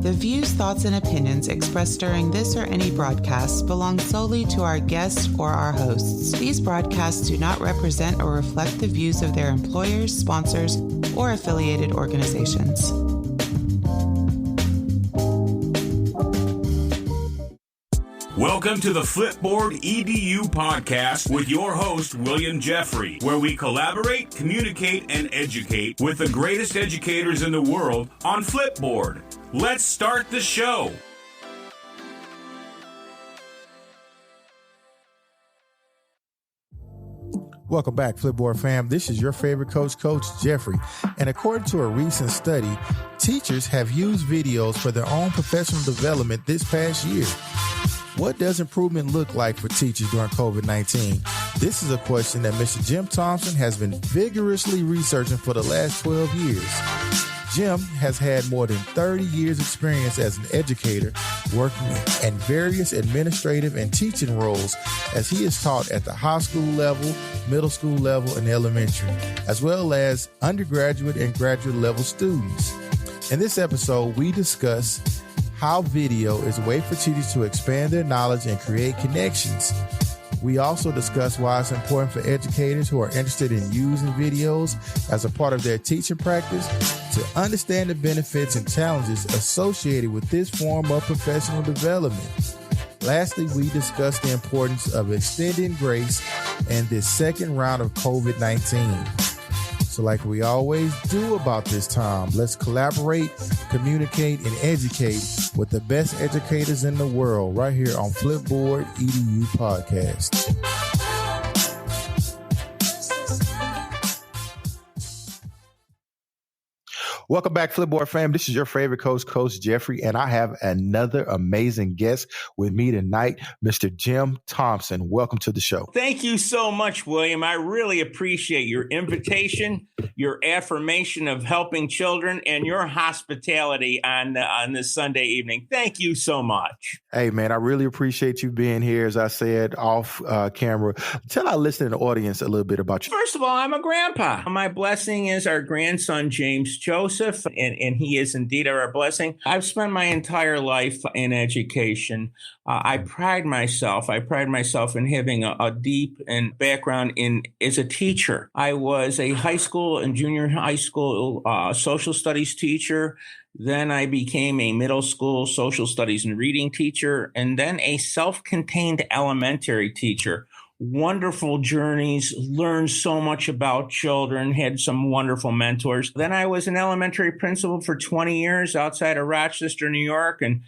The views, thoughts, and opinions expressed during this or any broadcast belong solely to our guests or our hosts. These broadcasts do not represent or reflect the views of their employers, sponsors, or affiliated organizations. Welcome to the Flipboard EDU podcast with your host, William Jeffrey, where we collaborate, communicate, and educate with the greatest educators in the world on Flipboard. Let's start the show. Welcome back, Flipboard fam. This is your favorite coach, Coach Jeffrey. And according to a recent study, teachers have used videos for their own professional development this past year. What does improvement look like for teachers during COVID-19? This is a question that Mr. Jim Thompson has been vigorously researching for the last 12 years. Jim has had more than 30 years experience as an educator, working in various administrative and teaching roles as he is taught at the high school level, middle school level, and elementary, as well as undergraduate and graduate level students. In this episode, we discuss how video is a way for teachers to expand their knowledge and create connections. We also discuss why it's important for educators who are interested in using videos as a part of their teaching practice to understand the benefits and challenges associated with this form of professional development. Lastly, we discuss the importance of extending grace in this second round of COVID-19. So like we always do about this time, let's collaborate, communicate, and educate with the best educators in the world right here on Flipboard EDU Podcast. Welcome back, Flipboard fam. This is your favorite coach, Coach Jeffrey, and I have another amazing guest with me tonight, Mr. Jim Thompson. Welcome to the show. Thank you so much, William. I really appreciate your invitation, your affirmation of helping children, and your hospitality on this Sunday evening. Thank you so much. Hey, man, I really appreciate you being here. As I said, off camera, tell our listening audience a little bit about you. First of all, I'm a grandpa. My blessing is our grandson, James Joseph, and he is indeed our blessing. I've spent my entire life in education. I pride myself in having a deep and background as a teacher. I was a high school and junior high school social studies teacher. Then I became a middle school social studies and reading teacher, and then a self-contained elementary teacher. Wonderful journeys, learned so much about children, had some wonderful mentors. Then I was an elementary principal for 20 years outside of Rochester, New York, and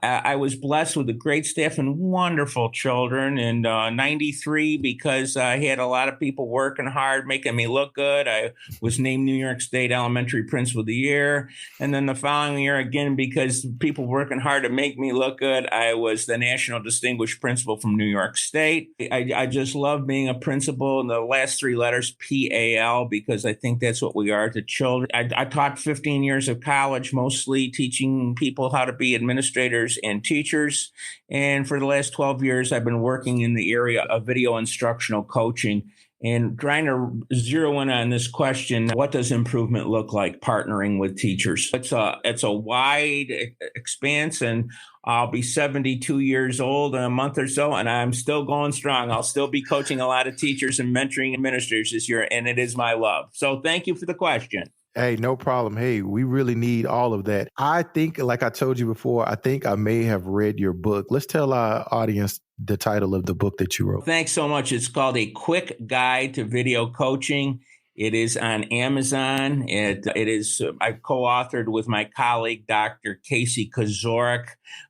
I was blessed with a great staff and wonderful children. In 93, because I had a lot of people working hard, making me look good, I was named New York State Elementary Principal of the Year. And then the following year, again, because people working hard to make me look good, I was the National Distinguished Principal from New York State. I just love being a principal, and the last three letters, PAL, because I think that's what we are to children. I taught 15 years of college, mostly teaching people how to be administrators and teachers. And for the last 12 years, I've been working in the area of video instructional coaching and trying to zero in on this question: what does improvement look like partnering with teachers? It's a wide expanse, and I'll be 72 years old in a month or so, and I'm still going strong. I'll still be coaching a lot of teachers and mentoring administrators this year, and it is my love. So thank you for the question. Hey, no problem. Hey, we really need all of that. I think, like I told you before, I think I may have read your book. Let's tell our audience the title of the book that you wrote. Thanks so much. It's called A Quick Guide to Video Coaching. It is on Amazon. It is, I co-authored with my colleague, Dr. Casey Kozorek,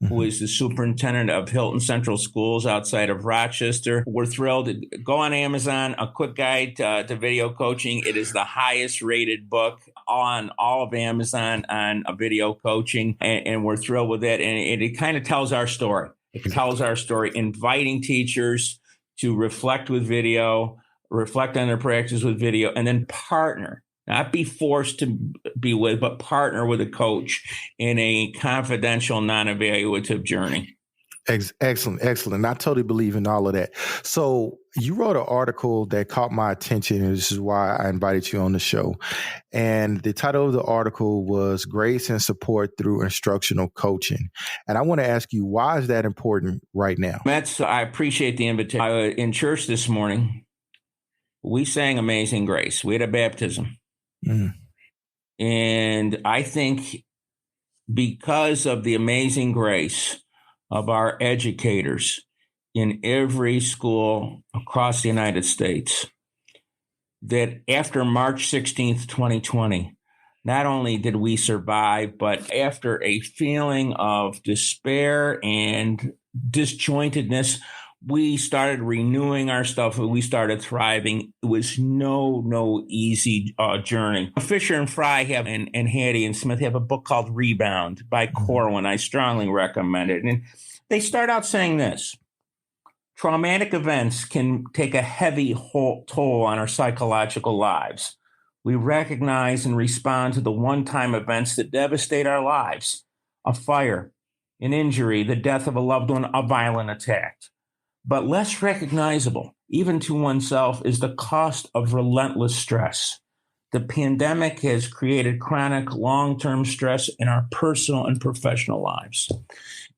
who is the superintendent of Hilton Central Schools outside of Rochester. We're thrilled to go on Amazon, A Quick Guide to Video Coaching. It is the highest rated book on all of Amazon on video coaching, and we're thrilled with it. And it kind of tells our story. It tells our story, inviting teachers to reflect with video, reflect on their practice with video, and then partner, not be forced to be with, but partner with a coach in a confidential, non-evaluative journey. Excellent. I totally believe in all of that. So You wrote an article that caught my attention, and this is why I invited you on the show. And the title of the article was Grace and Support Through Instructional Coaching. And I want to ask you, why is that important right now? I appreciate the invitation. In church this morning, we sang Amazing Grace. We had a baptism. And I think because of the amazing grace of our educators in every school across the United States, that after March 16th, 2020, not only did we survive, but after a feeling of despair and disjointedness, we started renewing our stuff. We started thriving. It was no easy journey. Fisher and Fry have, and Hattie and Smith have a book called Rebound by Corwin. I strongly recommend it. And they start out saying this: traumatic events can take a heavy toll on our psychological lives. We recognize and respond to the one-time events that devastate our lives: a fire, an injury, the death of a loved one, a violent attack. But less recognizable, even to oneself, is the cost of relentless stress. The pandemic has created chronic long-term stress in our personal and professional lives.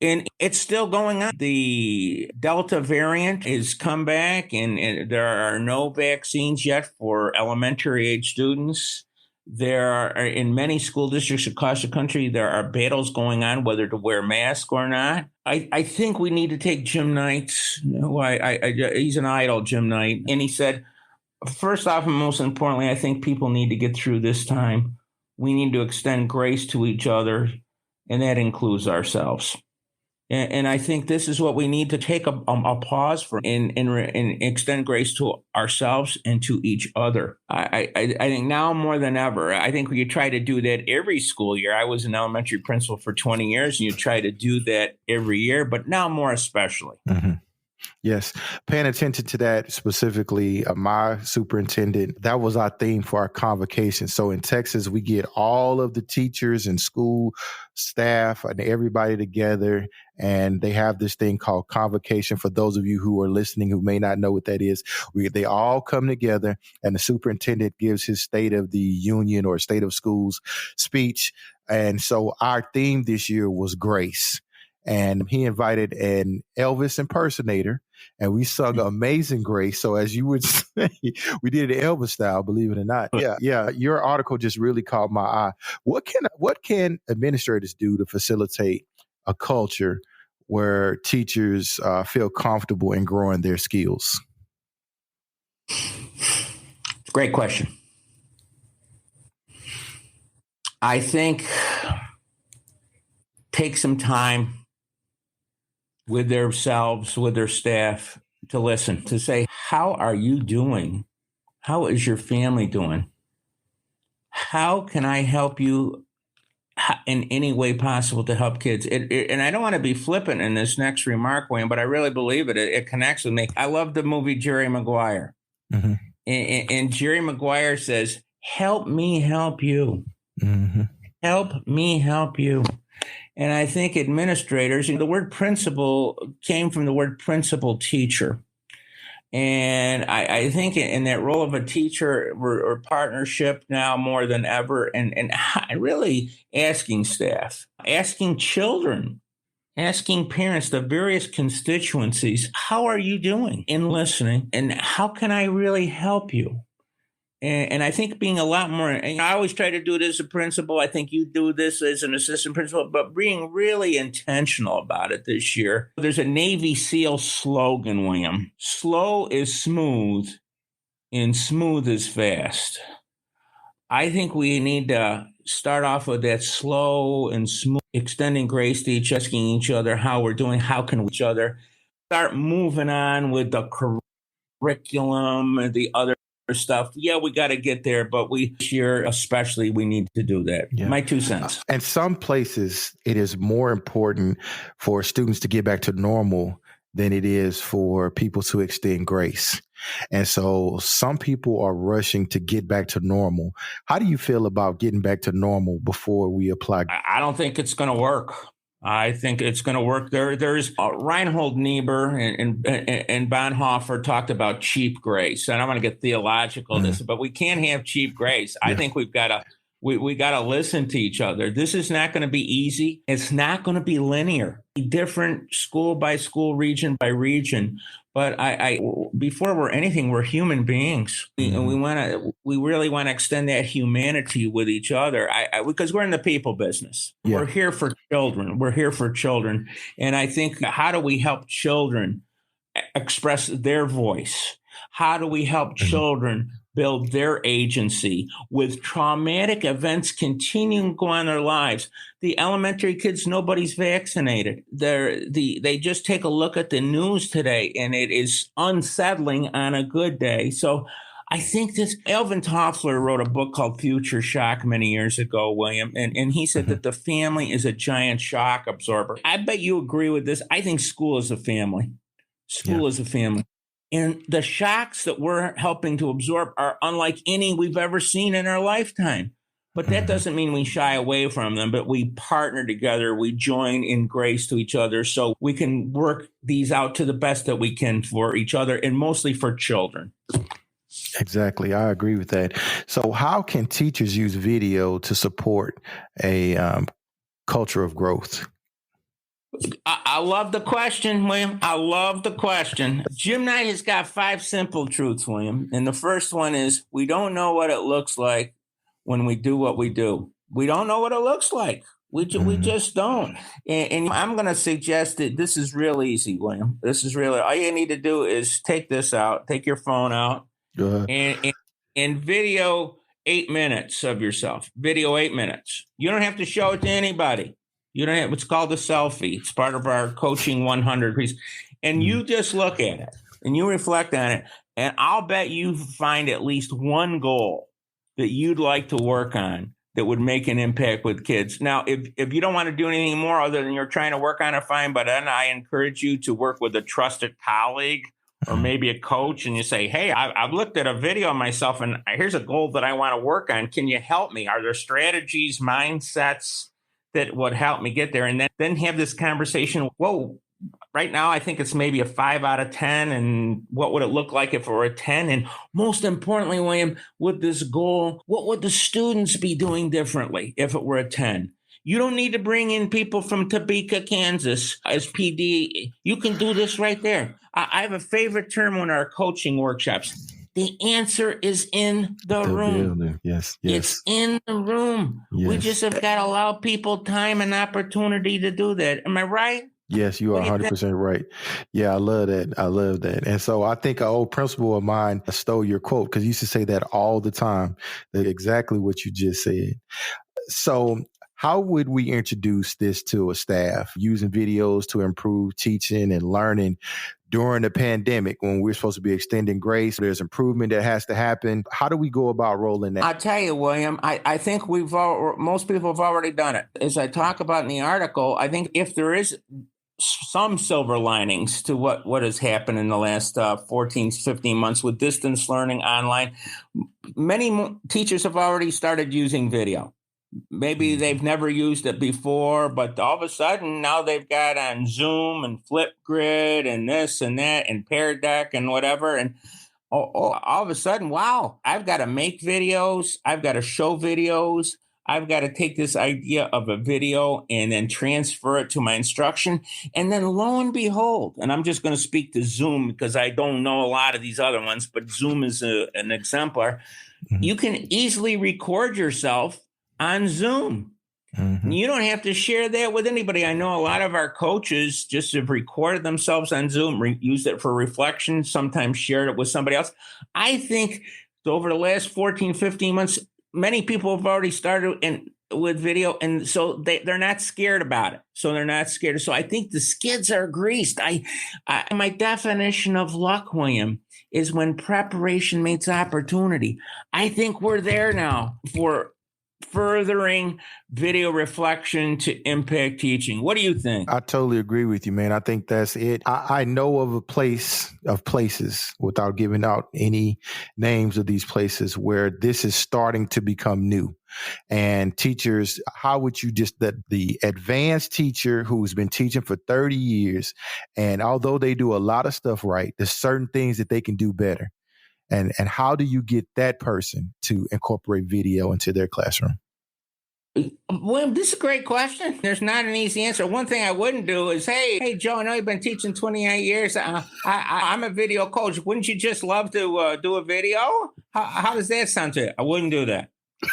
And it's still going on. The Delta variant has come back, and there are no vaccines yet for elementary age students. There are, in many school districts across the country, there are battles going on whether to wear masks or not. I think we need to take Jim Knight's, he's an idol, Jim Knight. And he said, first off, and most importantly, I think people need to get through this time. We need to extend grace to each other, and that includes ourselves. And I think this is what we need to take a pause for and extend grace to ourselves and to each other. I think now more than ever, I think we try to do that every school year. I was an elementary principal for 20 years, and you try to do that every year, but now more especially. Mm-hmm. Yes. Paying attention to that specifically, my superintendent, that was our theme for our convocation. So in Texas, we get all of the teachers and school staff and everybody together, and they have this thing called convocation. For those of you who are listening who may not know what that is, they all come together, and the superintendent gives his State of the Union or State of Schools speech. And so our theme this year was grace. And he invited an Elvis impersonator, and we sung Amazing Grace. So as you would say, we did it Elvis style, believe it or not. Yeah. Your article just really caught my eye. What can administrators do to facilitate a culture where teachers feel comfortable in growing their skills? Great question. I think take some time with themselves, with their staff, to listen, to say, how are you doing? How is your family doing? How can I help you in any way possible to help kids? And I don't want to be flippant in this next remark, Wayne, but I really believe it. It connects with me. I love the movie Jerry Maguire. Mm-hmm. And Jerry Maguire says, help me help you. Mm-hmm. Help me help you. And I think administrators, the word principal came from the word principal teacher. And I think in that role of a teacher or partnership now more than ever, and really asking staff, asking children, asking parents, the various constituencies, how are you doing in listening? And how can I really help you? And I think being a lot more, and I always try to do it as a principal. I think you do this as an assistant principal, but being really intentional about it this year. There's a Navy SEAL slogan, William. Slow is smooth and smooth is fast. I think we need to start off with that slow and smooth, extending grace to asking each other how we're doing, how can we each other, start moving on with the curriculum and the other stuff. Yeah, we got to get there, but this year especially, we need to do that. Yeah. My 2 cents. And some places, it is more important for students to get back to normal than it is for people to extend grace. And so some people are rushing to get back to normal. How do you feel about getting back to normal before we apply? I don't think it's going to work. I think it's going to work. There's Reinhold Niebuhr and Bonhoeffer talked about cheap grace. And I don't want to get theological this, but we can't have cheap grace. I think we've got to we got to listen to each other. This is not going to be easy. It's not going to be linear. Different school by school, region by region. But I before we're anything, we're human beings, and we really want to extend that humanity with each other. Because we're in the people business. Yeah. We're here for children. We're here for children, and I think how do we help children express their voice? How do we help children build their agency with traumatic events continuing to go on in their lives? The elementary kids, nobody's vaccinated. They just take a look at the news today, and it is unsettling on a good day. So I think Alvin Toffler wrote a book called Future Shock many years ago, William, and he said that the family is a giant shock absorber. I bet you agree with this. I think school is a family. School is a family. And the shocks that we're helping to absorb are unlike any we've ever seen in our lifetime. But that doesn't mean we shy away from them, but we partner together. We join in grace to each other so we can work these out to the best that we can for each other and mostly for children. Exactly. I agree with that. So how can teachers use video to support a culture of growth? I love the question, William. I love the question. Jim Knight has got 5 simple truths, William. And the first one is we don't know what it looks like when we do what we do. We don't know what it looks like. We just don't. And I'm going to suggest that this is real easy, William. This is really all you need to do is take this out, take your phone out, and video 8 minutes of yourself. Video 8 minutes. You don't have to show it to anybody. You don't have, it's called a selfie. It's part of our coaching 100 piece. And you just look at it and you reflect on it. And I'll bet you find at least one goal that you'd like to work on that would make an impact with kids. Now, if you don't want to do anything more other than you're trying to work on it, fine. But then I encourage you to work with a trusted colleague or maybe a coach, and you say, hey, I've looked at a video of myself and here's a goal that I want to work on. Can you help me? Are there strategies, mindsets that would help me get there? And then have this conversation. Whoa, right now, I think it's maybe a 5 out of 10. And what would it look like if it were a 10? And most importantly, William, with this goal, what would the students be doing differently if it were a 10? You don't need to bring in people from Topeka, Kansas as PD. You can do this right there. I have a favorite term in our coaching workshops. The answer is in the room. Building. Yes. It's in the room. Yes. We just have got to allow people time and opportunity to do that. Am I right? Yes, you are 100% right. Yeah, I love that. I love that. And so I think an old principal of mine stole your quote because he used to say that all the time. That's exactly what you just said. So how would we introduce this to a staff using videos to improve teaching and learning during the pandemic when we're supposed to be extending grace? There's improvement that has to happen. How do we go about rolling that? I'll tell you, William, I think most people have already done it. As I talk about in the article, I think if there is some silver linings to what has happened in the last 14, 15 months with distance learning online, many teachers have already started using video. Maybe they've never used it before, but all of a sudden now they've got on Zoom and Flipgrid and this and that and Pear Deck and whatever. And all of a sudden, wow, I've got to make videos. I've got to show videos. I've got to take this idea of a video and then transfer it to my instruction. And then lo and behold, and I'm just going to speak to Zoom because I don't know a lot of these other ones, but Zoom is an exemplar. Mm-hmm. You can easily record yourself on Zoom. Mm-hmm. You don't have to share that with anybody. I know a lot of our coaches just have recorded themselves on Zoom, used it for reflection, sometimes shared it with somebody else. I think over the last 14, 15 months, many people have already started with video, and so they're not scared about it. So they're not scared. So I think the skids are greased. My definition of luck, William, is when preparation meets opportunity. I think we're there now for furthering video reflection to impact teaching? What do you think? I totally agree with you, man. I think that's it. I know of a place of places, without giving out any names of these places, where this is starting to become new. And teachers, how would you just, that the advanced teacher who's been teaching for 30 years, and although they do a lot of stuff right, there's certain things that they can do better. And how do you get that person to incorporate video into their classroom? Well, this is a great question. There's not an easy answer. One thing I wouldn't do is, hey, Joe, I know you've been teaching 28 years. I'm a video coach. Wouldn't you just love to do a video? How does that sound to you? I wouldn't do that.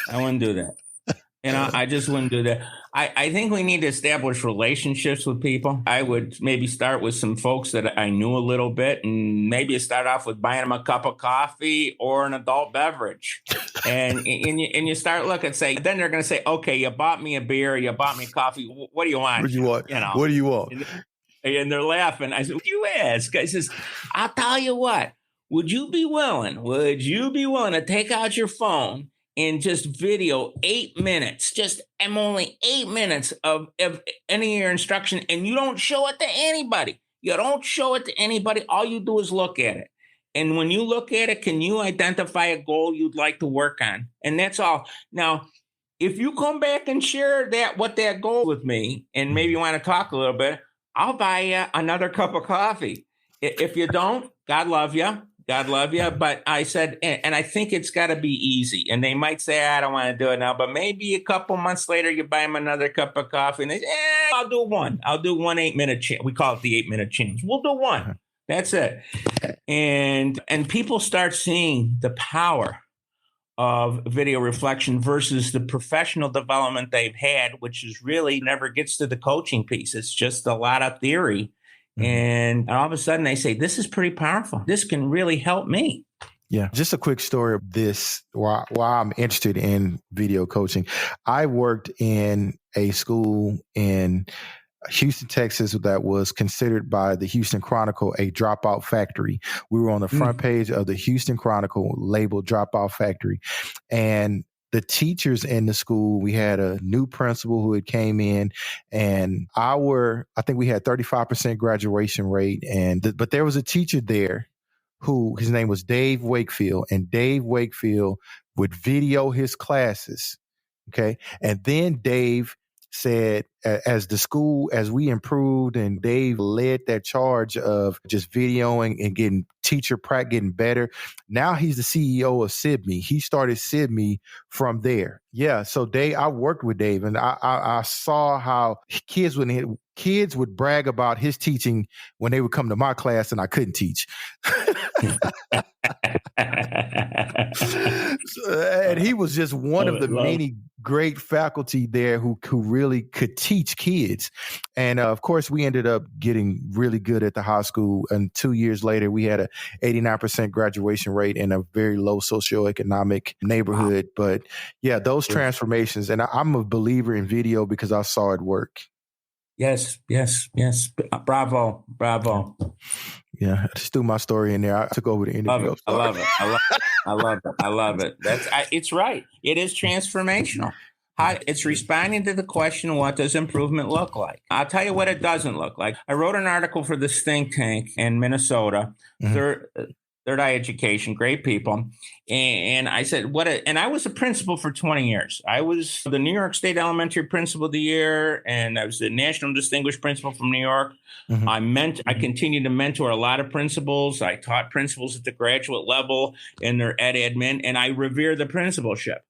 I just wouldn't do that. I think we need to establish relationships with people. I would maybe start with some folks that I knew a little bit, and maybe start off with buying them a cup of coffee or an adult beverage. And you start looking, say, then they're going to say, okay, you bought me a beer, you bought me coffee. What do you want? What do you want? What do you want? And they're laughing. I said, what do you ask? I says, I'll tell you what. Would you be willing to take out your phone and just video 8 minutes, I'm only 8 minutes of any of your instruction, and you don't show it to anybody. All you do is look at it. And when you look at it, can you identify a goal you'd like to work on? And that's all. Now, if you come back and share that goal with me, and maybe you want to talk a little bit, I'll buy you another cup of coffee. If you don't, God love you. But I said, and I think it's got to be easy. And they might say, I don't want to do it now. But maybe a couple months later, you buy them another cup of coffee. And they say, I'll do one. I'll do 1 8-minute challenge. We call it the 8-minute challenge. We'll do one. That's it. And people start seeing the power of video reflection versus the professional development they've had, which is really never gets to the coaching piece. It's just a lot of theory. Mm-hmm. And all of a sudden they say, this is pretty powerful. This can really help me. Yeah. Just a quick story of this, why I'm interested in video coaching. I worked in a school in Houston, Texas, that was considered by the Houston Chronicle a dropout factory. We were on the front page of the Houston Chronicle labeled dropout factory. And the teachers in the school, we had a new principal who had came in, and I think we had 35% graduation rate. But there was a teacher there who, his name was Dave Wakefield, and Dave Wakefield would video his classes. Okay. And then Dave said, as we improved and Dave led that charge of just videoing and getting getting better. Now he's the CEO of SIBME. He started SIBME from there. Yeah. So I worked with Dave, and I saw how kids would brag about his teaching when they would come to my class and I couldn't teach. And he was just one of the many great faculty there who really could teach kids. And of course, we ended up getting really good at the high school. And 2 years later, we had a 89% graduation rate in a very low socioeconomic neighborhood. Wow. But yeah, those transformations. And I'm a believer in video because I saw it work. Yes. Bravo. Yeah, I just threw my story in there. I took over the interview. I love it. It's right. It is transformational. It's responding to the question, what does improvement look like? I'll tell you what it doesn't look like. I wrote an article for this think tank in Minnesota, Third Eye Education, great people. And I said, and I was a principal for 20 years. I was the New York State Elementary Principal of the Year, and I was the National Distinguished Principal from New York. Mm-hmm. I continued to mentor a lot of principals. I taught principals at the graduate level in their ed admin, and I revere the principalship.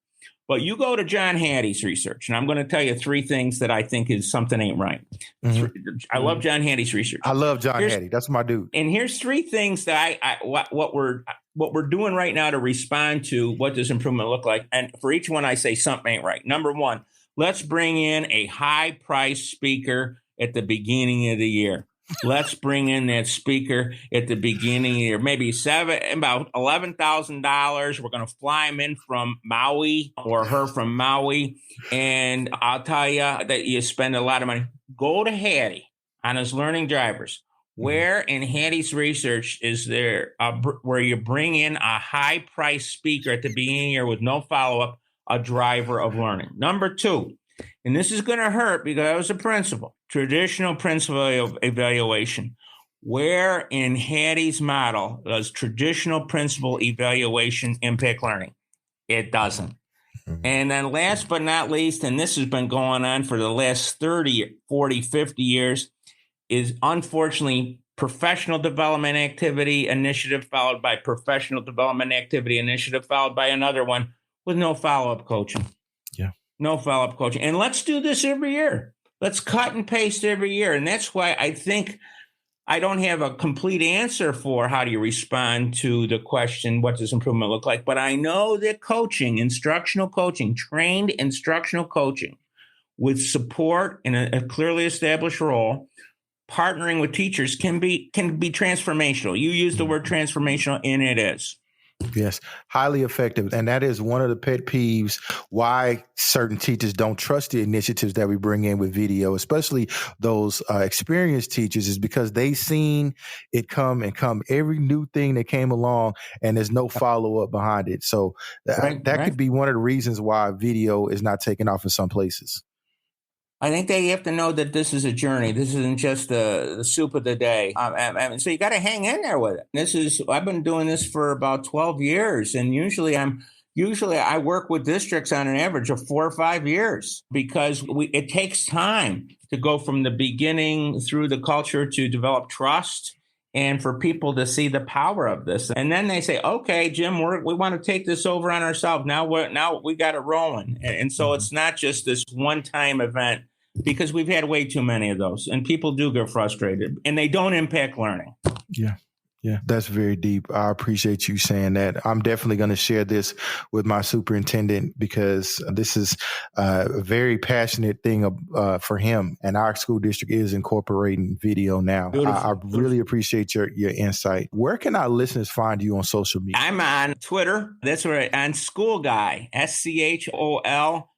But you go to John Hattie's research, and I'm going to tell you 3 things that I think is something ain't right. Mm-hmm. I love John Hattie's research. I love John Hattie. That's my dude. And here's 3 things that what we're doing right now to respond to what does improvement look like. And for each one, I say something ain't right. Number 1, let's bring in a high-priced speaker at the beginning of the year. Let's bring in that speaker at the beginning of the year, maybe about $11,000. We're going to fly him in from Maui or her from Maui. And I'll tell you that you spend a lot of money. Go to Hattie on his Learning Drivers. Where in Hattie's research is there where you bring in a high-priced speaker at the beginning of the year with no follow-up? a driver of learning. Number two, and this is going to hurt because I was a principal, traditional principal evaluation. Where in Hattie's model does traditional principal evaluation impact learning? It doesn't. And then last but not least, and this has been going on for the last 30, 40, 50 years, is unfortunately professional development activity initiative followed by professional development activity initiative followed by another one with no follow-up coaching. Yeah. No follow-up coaching. And let's do this every year. Let's cut and paste every year. And that's why I think I don't have a complete answer for how do you respond to the question, what does improvement look like? But I know that coaching, instructional coaching, trained instructional coaching with support in a clearly established role, partnering with teachers can be transformational. You use the word transformational, and it is. Yes, highly effective. And that is one of the pet peeves why certain teachers don't trust the initiatives that we bring in with video, especially those experienced teachers, is because they've seen it come every new thing that came along and there's no follow up behind it. So that could be one of the reasons why video is not taking off in some places. I think they have to know that this is a journey. This isn't just the soup of the day. So you got to hang in there with it. I've been doing this for about 12 years, and usually I work with districts on an average of 4 or 5 years because it takes time to go from the beginning through the culture to develop trust and for people to see the power of this. And then they say, okay, Jim, we want to take this over on ourselves. Now we got it rolling. And so it's not just this one-time event, because we've had way too many of those, and people do get frustrated, and they don't impact learning. Yeah. Yeah, that's very deep. I appreciate you saying that. I'm definitely going to share this with my superintendent because this is a very passionate thing for him. And our school district is incorporating video now. I really appreciate your insight. Where can our listeners find you on social media? I'm on Twitter. That's where on School Guy, SCHOLGUI,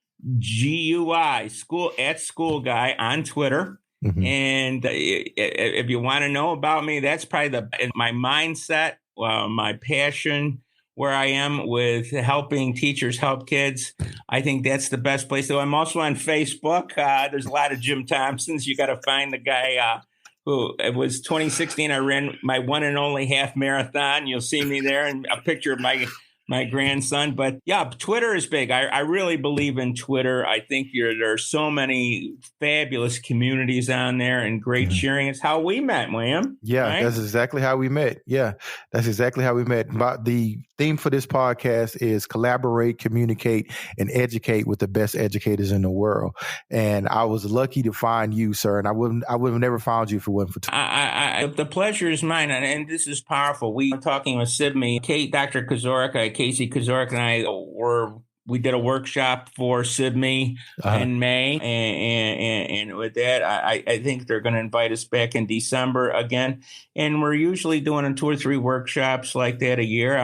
School Guy on Twitter. Mm-hmm. And if you want to know about me, that's probably my mindset, my passion, where I am with helping teachers help kids. I think that's the best place. So I'm also on Facebook. There's a lot of Jim Thompsons. You got to find the guy who it was 2016. I ran my one and only half marathon. You'll see me there, and a picture of my grandson. But yeah, Twitter is big. I really believe in Twitter. I think there are so many fabulous communities on there and great sharing. It's how we met, William. Yeah, right? That's exactly how we met. Yeah, that's exactly how we met. But the theme for this podcast is collaborate, communicate, and educate with the best educators in the world. And I was lucky to find you, sir. And I would have never found you if it wasn't for Twitter. The pleasure is mine. And this is powerful. We were talking with Sydney, Dr. Kazorik, Casey Kazorik, and I we did a workshop for Sydney in May, and with that, I think they're going to invite us back in December again. And we're usually doing 2 or 3 workshops like that a year.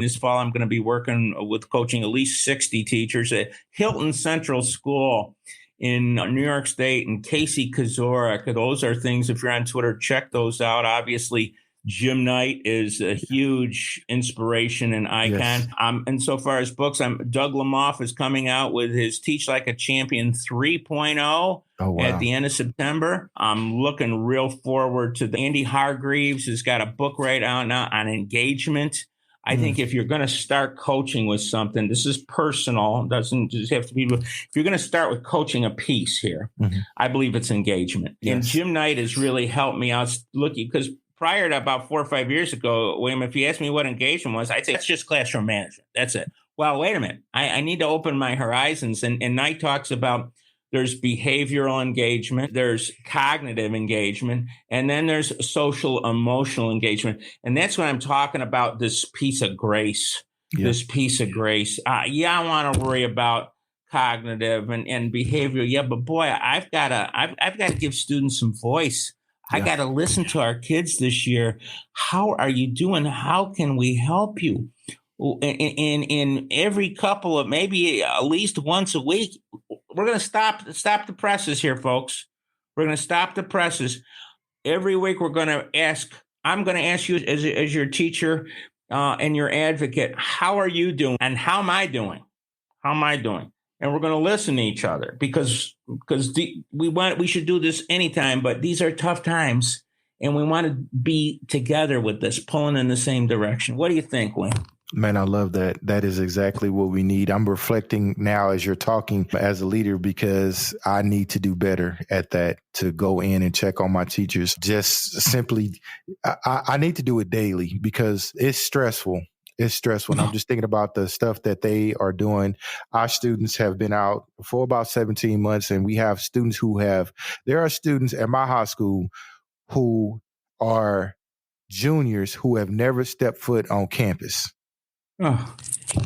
This fall, I'm going to be working with coaching at least 60 teachers at Hilton Central School in New York State, and Casey Kazorik. Those are things, if you're on Twitter, check those out. Obviously, Jim Knight is a huge inspiration and icon. Yes. And so far as books, Doug Lamoff is coming out with his Teach Like a Champion 3.0 at the end of September. I'm looking real forward to Andy Hargreaves has got a book right out now on engagement. I think if you're going to start coaching with something, this is personal. It doesn't just have to be. If you're going to start with coaching a piece here, I believe it's engagement. Yes. And Jim Knight has really helped me out. Because prior to about 4 or 5 years ago, William, if you asked me what engagement was, I'd say it's just classroom management. That's it. Well, wait a minute. I need to open my horizons. And Knight talks about there's behavioral engagement, there's cognitive engagement, and then there's social emotional engagement. And that's what I'm talking about, this piece of grace, this piece of grace. I want to worry about cognitive and behavioral. Yeah, but boy, I've got to give students some voice. I got to listen to our kids this year. How are you doing? How can we help you? In every couple of, maybe at least once a week, we're going to stop the presses here, folks. We're going to stop the presses. Every week I'm going to ask you as your teacher and your advocate, how are you doing? And how am I doing? How am I doing? And we're going to listen to each other because we should do this anytime, but these are tough times. And we want to be together with this, pulling in the same direction. What do you think, Wayne? Man, I love that. That is exactly what we need. I'm reflecting now as you're talking as a leader because I need to do better at that, to go in and check on my teachers. Just simply, I need to do it daily because it's stressful. It's stressful. And I'm just thinking about the stuff that they are doing. Our students have been out for about 17 months, and we have students there are students at my high school who are juniors who have never stepped foot on campus. Oh.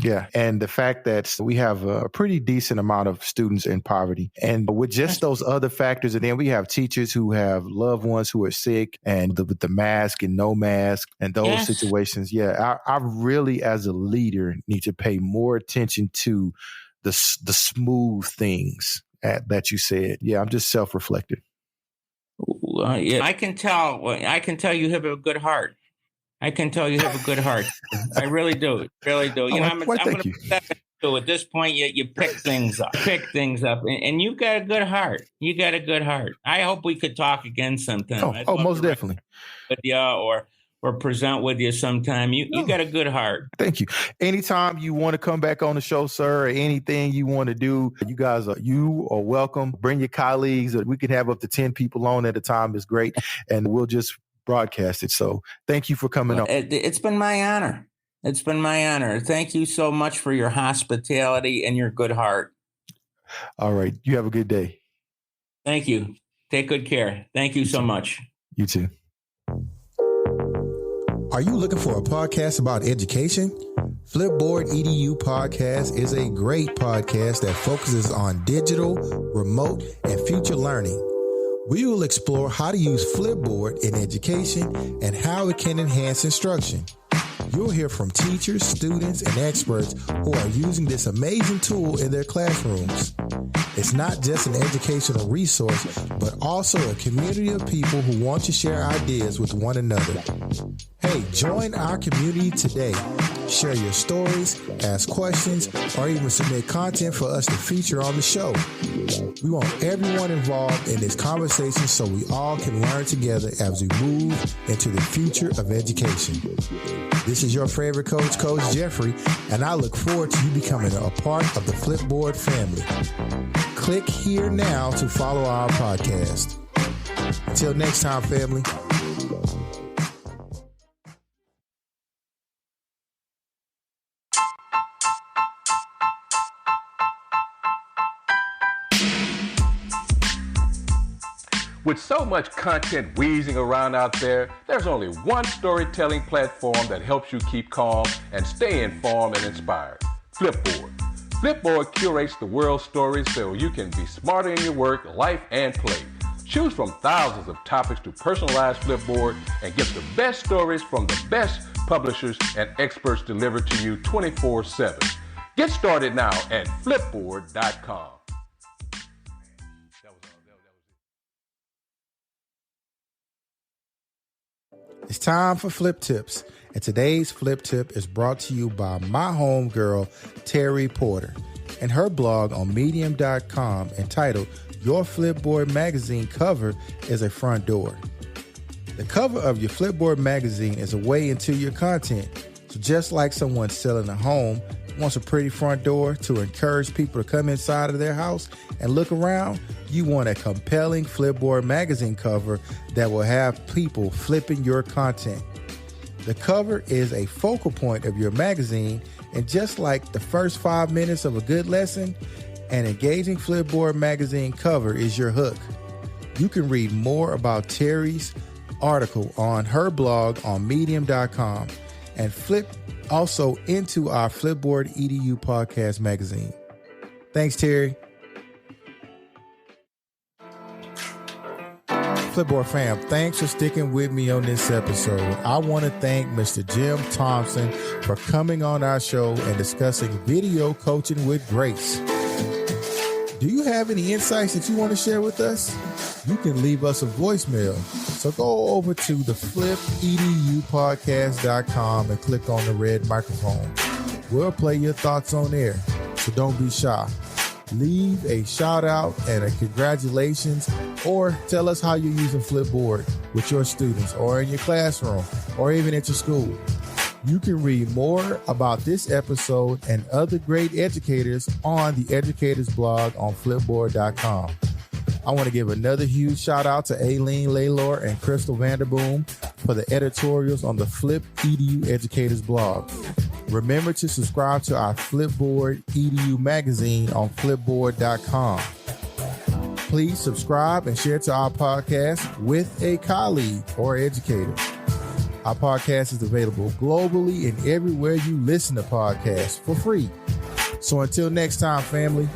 Yeah. And the fact that we have a pretty decent amount of students in poverty, and with just those other factors, and then we have teachers who have loved ones who are sick, and with the mask and no mask and those situations. Yeah. I really, as a leader, need to pay more attention to the smooth things that you said. Yeah. I'm just self-reflective. I can tell you have a good heart. I can tell you have a good heart. I really do. Really do. I'm going to step into at this point. You pick things up, and you've got a good heart. You got a good heart. I hope we could talk again sometime. Most definitely. With you or present with you sometime. You got a good heart. Thank you. Anytime you want to come back on the show, sir, or anything you want to do, you are welcome. Bring your colleagues. We can have up to 10 people on at a time. It's great. And we'll just broadcast it. So thank you for coming on. It's been my honor. It's been my honor. Thank you so much for your hospitality and your good heart. All right. You have a good day. Thank you. Take good care. Thank you so much. You too. Are you looking for a podcast about education? Flipboard EDU Podcast is a great podcast that focuses on digital, remote, and future learning. We will explore how to use Flipboard in education and how it can enhance instruction. You'll hear from teachers, students, and experts who are using this amazing tool in their classrooms. It's not just an educational resource, but also a community of people who want to share ideas with one another. Hey, join our community today. Share your stories, ask questions, or even submit content for us to feature on the show. We want everyone involved in this conversation so we all can learn together as we move into the future of education. This is your favorite coach, Coach Jeffrey, and I look forward to you becoming a part of the Flipboard family. Click here now to follow our podcast. Until next time, family. With so much content wheezing around out there, there's only one storytelling platform that helps you keep calm and stay informed and inspired: Flipboard. Flipboard curates the world's stories so you can be smarter in your work, life, and play. Choose from thousands of topics to personalize Flipboard and get the best stories from the best publishers and experts delivered to you 24/7. Get started now at flipboard.com. It's time for Flip Tips, and today's Flip Tip is brought to you by my homegirl, Terry Porter, and her blog on medium.com entitled Your Flipboard Magazine Cover is a Front Door. The cover of your Flipboard magazine is a way into your content, so just like someone selling a home wants a pretty front door to encourage people to come inside of their house and look around, you want a compelling Flipboard magazine cover that will have people flipping your content. The cover is a focal point of your magazine, and just like the first 5 minutes of a good lesson, an engaging Flipboard magazine cover is your hook. You can read more about Terry's article on her blog on medium.com and flip also into our Flipboard EDU podcast magazine. Thanks, Terry. Flipboard fam, thanks for sticking with me on this episode. I want to thank Mr. Jim Thompson for coming on our show and discussing video coaching with grace. Do you have any insights that you want to share with us? You can leave us a voicemail. So go over to the flipedupodcast.com and click on the red microphone. We'll play your thoughts on air. so don't be shy. Leave a shout out and a congratulations, or tell us how you're using Flipboard with your students or in your classroom or even at your school. You can read more about this episode and other great educators on the Educators blog on Flipboard.com. I want to give another huge shout out to Aileen Laylor and Crystal Vanderboom for the editorials on the Flip EDU Educators blog. Remember to subscribe to our Flipboard EDU magazine on Flipboard.com. Please subscribe and share to our podcast with a colleague or educator. Our podcast is available globally and everywhere you listen to podcasts for free. So until next time, family,